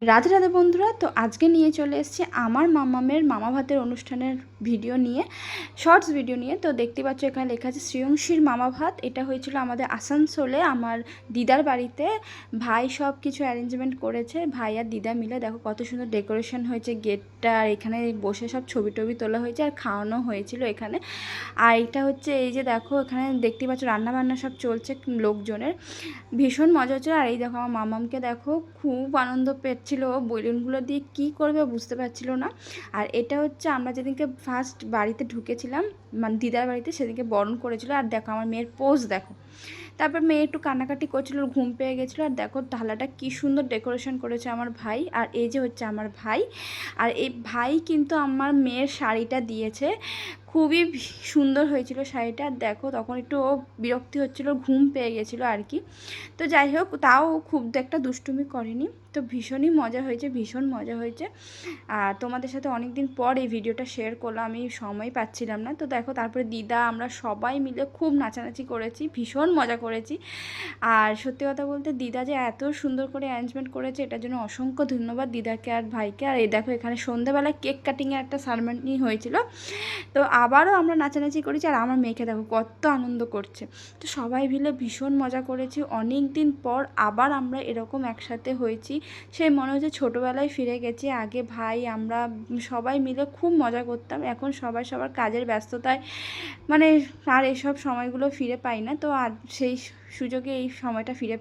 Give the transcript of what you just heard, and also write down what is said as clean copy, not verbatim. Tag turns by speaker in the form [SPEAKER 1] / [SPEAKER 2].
[SPEAKER 1] রাধে রাধে বন্ধুরা, তো আজকে নিয়ে চলে এসেছি আমার মামামের মামা ভাতের অনুষ্ঠানের ভিডিও নিয়ে, শর্টস ভিডিও নিয়ে। তো দেখতে পাচ্ছ এখানে লেখা আছে শ্রেয়ংশীর মামা ভাত। এটা হয়েছিল আমাদের আসানসোলে আমার দিদার বাড়িতে। ভাই সব কিছু অ্যারেঞ্জমেন্ট করেছে, ভাই আর দিদা মিলে। দেখো কত সুন্দর ডেকোরেশন হয়েছে গেটটা, আর এখানে বসে সব ছবি টবি তোলা হয়েছে আর খাওয়ানো হয়েছিল এখানে। আর এটা হচ্ছে এই যে দেখো এখানে দেখতে পাচ্ছ রান্নাবান্না সব চলছে লোকজনের, ভীষণ মজা হচ্ছে। আর এই দেখো আমার মামামকে দেখো, খুব আনন্দ পেয়েছিল, বেলুনগুলো দিয়ে কি করবে বুঝতে পারছিল না। আর এটা হচ্ছে আমরা যেদিনকে ফার্স্ট বাড়িতে ঢুকেছিলাম, মানে দিদার বাড়িতে, সেদিনকে বরণ করেছিল। আর দেখো আমার মেয়ের পোজ দেখো। তারপর মেয়ে একটু কান্নাকাটি করছিল, ঘুম পেয়ে গেছিলো। আর দেখো থালাটা কি সুন্দর ডেকোরেশন করেছে আমার ভাই। আর এই যে হচ্ছে আমার ভাই, আর এই ভাই কিন্তু আমার মেয়ের শাড়িটা দিয়েছে, খুবই সুন্দর হয়েছিল শাড়িটা। আর দেখো তখন একটু ও বিরক্তি হচ্ছিল, ঘুম পেয়ে গেছিলো আর কি। তো যাই হোক, তাও খুব একটা দুষ্টুমি করেনি। তো ভীষণই মজা হয়েছে, ভীষণ মজা হয়েছে। আর তোমাদের সাথে অনেক দিন পর এই ভিডিওটা শেয়ার করলাম, আমি সময় পাচ্ছিলাম না। তো দেখো তারপরে দিদা, আমরা সবাই মিলে খুব নাচানাচি করেছি, ভীষণ মজা করেছি। আর সত্যি কথা বলতে দিদা যে এত সুন্দর করে অ্যারেঞ্জমেন্ট করেছে, এটার জন্য অসংখ্য ধন্যবাদ দিদাকে আর ভাইকে। আর এই দেখো এখানে সন্ধ্যেবেলায় কেক কাটিংয়ের একটা সেরেমনি হয়েছিল। তো আবারও আমরা নাচানাচি করেছি, আর আমার মেয়েকে দেখো কত আনন্দ করছে। তো সবাই মিলে ভীষণ মজা করেছি। অনেক দিন পর আবার আমরা এরকম একসাথে হয়েছি, সেই মনে হচ্ছে ছোটোবেলায় ফিরে গেছি। আগে ভাই আমরা সবাই মিলে খুব মজা করতাম, এখন সবাই সবার কাজের ব্যস্ততায় মানে আর এসব সময়গুলো ফিরে পাই না। তো আর সেই সুযোগে এই সময়টা ফিরে